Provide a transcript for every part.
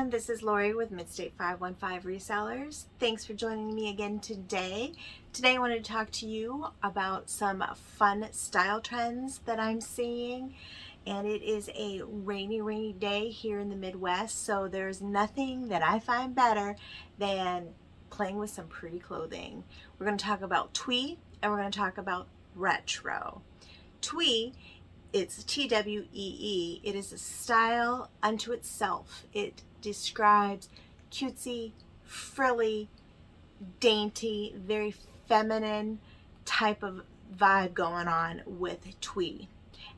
everyone, this is Lori with Midstate 515 Resellers. Thanks for joining me again today. Today I wanted to talk to you about some fun style trends that I'm seeing. And it is a rainy day here in the Midwest, so there's nothing that I find better than playing with some pretty clothing. We're going to talk about twee and we're going to talk about retro. Twee, it's T-W-E-E. It is a style unto itself. It describes cutesy, frilly, dainty, very feminine type of vibe going on with twee.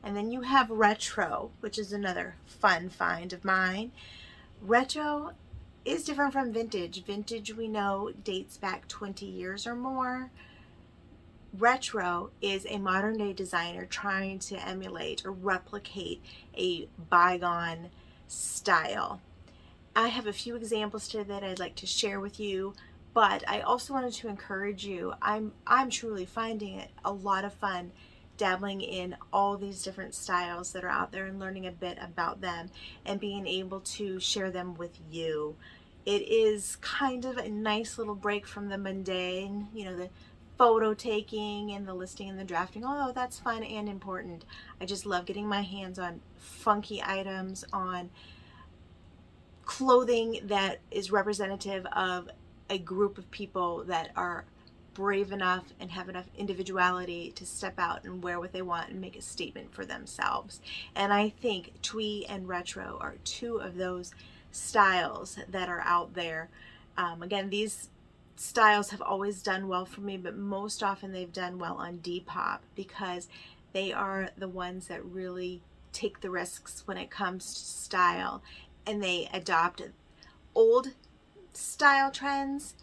And then you have retro, which is another fun find of mine. Retro is different from vintage. Vintage, we know, dates back 20 years or more. Retro is a modern day designer trying to emulate or replicate a bygone style. I have a few examples today that I'd like to share with you, but I also wanted to encourage you. I'm truly finding it a lot of fun dabbling in all these different styles that are out there and learning a bit about them and being able to share them with you. It is kind of a nice little break from the mundane, the photo taking and the listing and the drafting, although that's fun and important. I just love getting my hands on funky items, on clothing that is representative of a group of people that are brave enough and have enough individuality to step out and wear what they want and make a statement for themselves. And I think twee and retro are two of those styles that are out there. Again, these styles have always done well for me, but most often they've done well on Depop because they are the ones that really take the risks when it comes to style, and they adopt old style trends,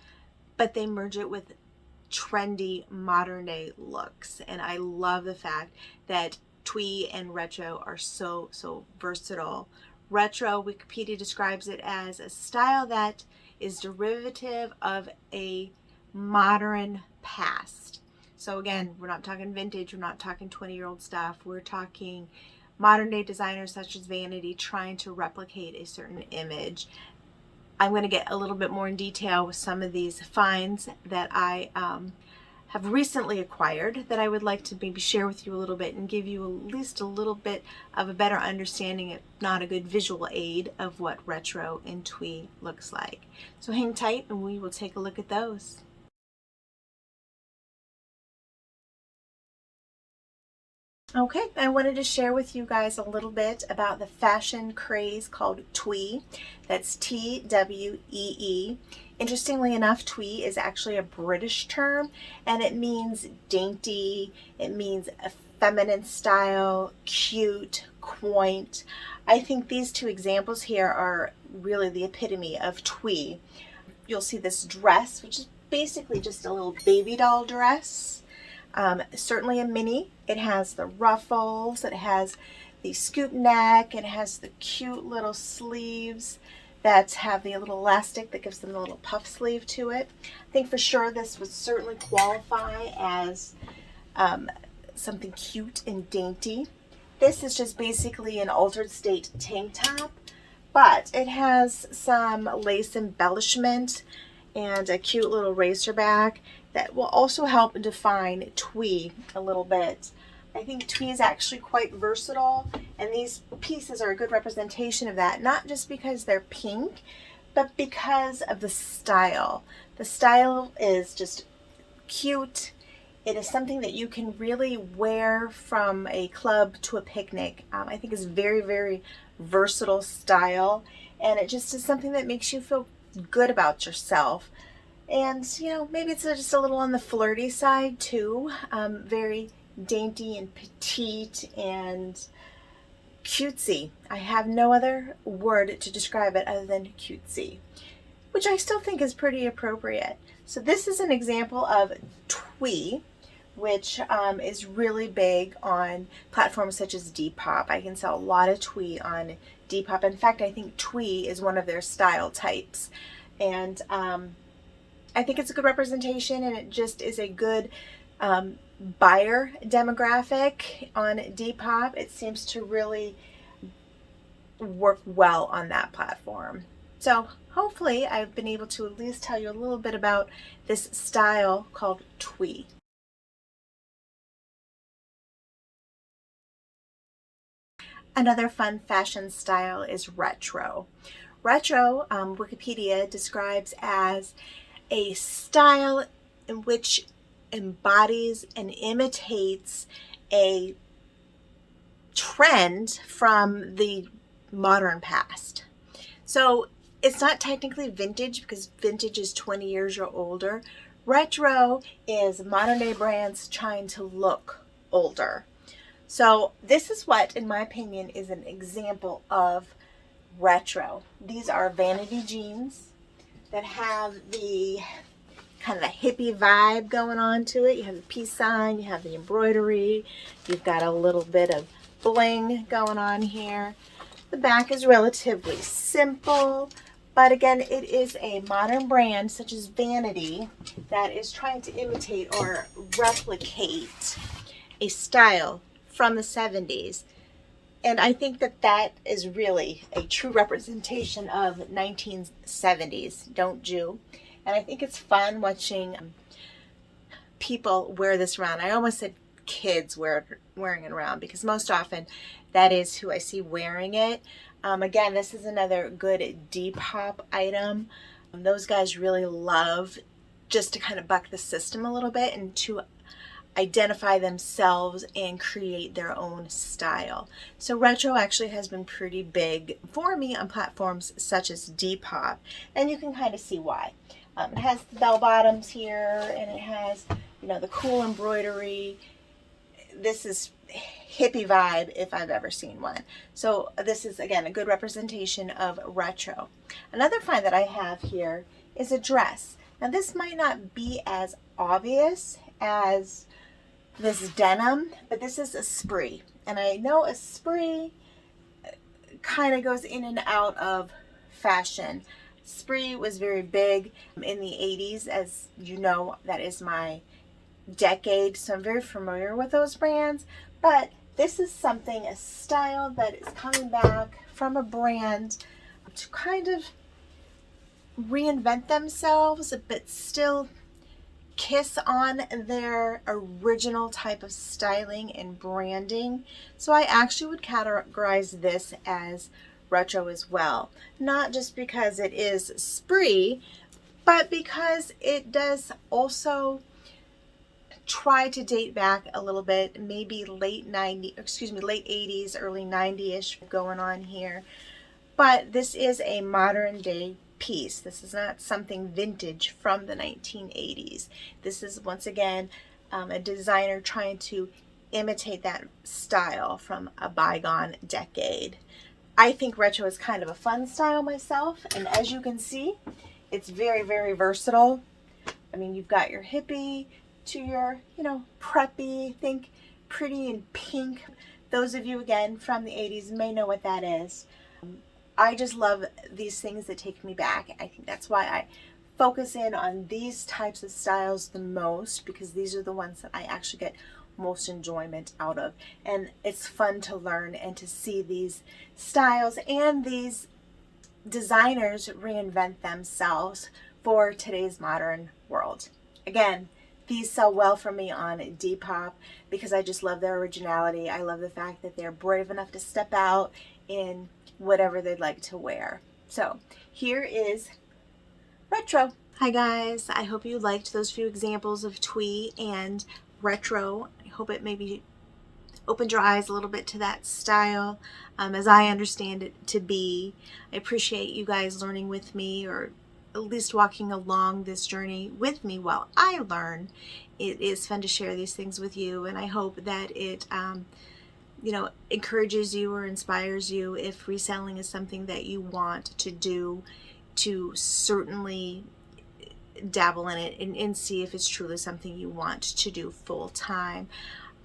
but they merge it with trendy modern day looks. And I love the fact that twee and retro are so versatile. Retro, Wikipedia describes it as a style that is derivative of a modern past. So again, we're not talking vintage, we're not talking 20-year-old stuff, we're talking modern day designers such as Vanity trying to replicate a certain image. I'm going to get a little bit more in detail with some of these finds that I have recently acquired that I would like to maybe share with you a little bit and give you at least a little bit of a better understanding, if not a good visual aid, of what retro and twee looks like. So hang tight and we will take a look at those. Okay, I wanted to share with you guys a little bit about the fashion craze called twee. That's T-W-E-E. Interestingly enough, twee is actually a British term, and it means dainty, it means a feminine style, cute, quaint. I think these two examples here are really the epitome of twee. You'll see this dress, which is basically just a little baby doll dress. Certainly a mini. It has the ruffles, it has the scoop neck, it has the cute little sleeves that have the little elastic that gives them a little puff sleeve to it. I think for sure this would certainly qualify as something cute and dainty. This is just basically an altered state tank top, but it has some lace embellishment and a cute little racer back that will also help define twee a little bit. I think twee is actually quite versatile, and these pieces are a good representation of that, not just because they're pink, but because of the style. The style is just cute. It is something that you can really wear from a club to a picnic. I think it's very versatile style, and it just is something that makes you feel good about yourself. And maybe it's just a little on the flirty side too. Very dainty and petite and cutesy. I have no other word to describe it other than cutesy, which I still think is pretty appropriate. So this is an example of twee, which is really big on platforms such as Depop. I can sell a lot of twee on Depop. In fact, I think twee is one of their style types. And I think it's a good representation, and it just is a good buyer demographic on Depop. It seems to really work well on that platform. So hopefully I've been able to at least tell you a little bit about this style called twee. Another fun fashion style is retro. Retro, Wikipedia describes as a style in which embodies and imitates a trend from the modern past. So it's not technically vintage because vintage is 20 years or older. Retro is modern day brands trying to look older. So this is what, in my opinion, is an example of retro. These are vanity jeans that have the kind of a hippie vibe going on to it. You have the peace sign, you have the embroidery, you've got a little bit of bling going on here. The back is relatively simple, but again, it is a modern brand such as Vanity that is trying to imitate or replicate a style from the 70s. And I think that that is really a true representation of 1970s, don't you? And I think it's fun watching people wear this around. I almost said kids wearing it around because most often that is who I see wearing it. Again, this is another good depop item. Those guys really love just to kind of buck the system a little bit and to identify themselves and create their own style. So retro actually has been pretty big for me on platforms such as Depop, and you can kind of see why. It has the bell bottoms here, and it has, you know, the cool embroidery. This is hippie vibe if I've ever seen one. So this is, again, a good representation of retro. Another find that I have here is a dress. Now this might not be as obvious as this denim, but this is a spree. And I know a spree kind of goes in and out of fashion. Spree was very big in the 80s, as you know, that is my decade, so I'm very familiar with those brands. But this is something, a style that is coming back from a brand to kind of reinvent themselves, but still kiss on their original type of styling and branding. So I actually would categorize this as retro as well. Not just because it is spree, but because it does also try to date back a little bit, maybe late 80s, early 90-ish going on here. But this is a modern day piece. This is not something vintage from the 1980s. This is, once again, a designer trying to imitate that style from a bygone decade. I think retro is kind of a fun style myself, and as you can see, it's very, very versatile. I mean, you've got your hippie to your, you know, preppy, think pretty and pink. Those of you, again, from the 80s may know what that is. I just love these things that take me back. I think that's why I focus in on these types of styles the most, because these are the ones that I actually get most enjoyment out of. And it's fun to learn and to see these styles and these designers reinvent themselves for today's modern world. Again, these sell well for me on Depop because I just love their originality. I love the fact that they're brave enough to step out in whatever they'd like to wear. So here is retro. Hi guys, I hope you liked those few examples of twee and retro. I hope it maybe opened your eyes a little bit to that style as I understand it to be. I appreciate you guys learning with me, or at least walking along this journey with me while I learn. It is fun to share these things with you, and I hope that it encourages you or inspires you if reselling is something that you want to do, to certainly dabble in it and see if it's truly something you want to do full time.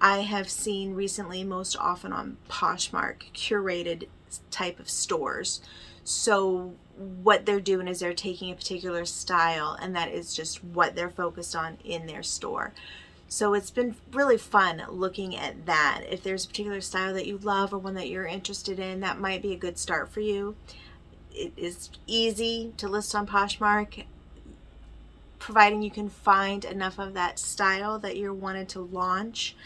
I have seen recently, most often on Poshmark, curated type of stores. So what they're doing is they're taking a particular style, and that is just what they're focused on in their store. So it's been really fun looking at that. If there's a particular style that you love or one that you're interested in, that might be a good start for you. it is easy to list on Poshmark, providing you can find enough of that style that you're wanting to launch.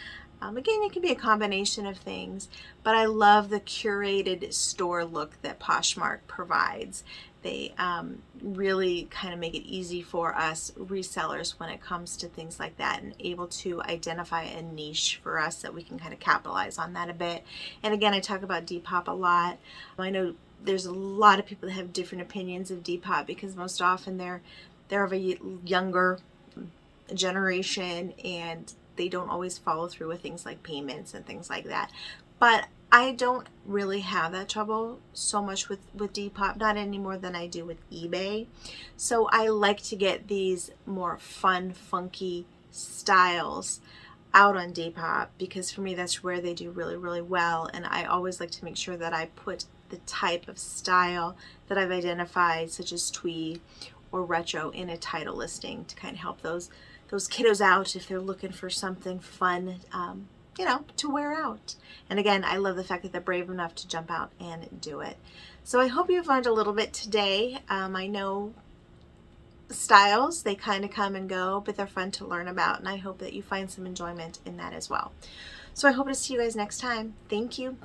Again, it can be a combination of things, but I love the curated store look that Poshmark provides. They really kind of make it easy for us resellers when it comes to things like that, and able to identify a niche for us that we can kind of capitalize on that a bit. And again, I talk about depop a lot. I know there's a lot of people that have different opinions of depop, because most often they're of a younger generation, and they don't always follow through with things like payments and things like that. But I don't really have that trouble so much with Depop, not any more than I do with eBay. So I like to get these more fun, funky styles out on Depop, because for me that's where they do really, really well. And I always like to make sure that I put the type of style that I've identified, such as twee or retro, in a title listing to kind of help those kiddos out if they're looking for something fun, to wear out. And again, I love the fact that they're brave enough to jump out and do it. So I hope you've learned a little bit today. I know styles, they kind of come and go, but they're fun to learn about, and I hope that you find some enjoyment in that as well. So I hope to see you guys next time. Thank you.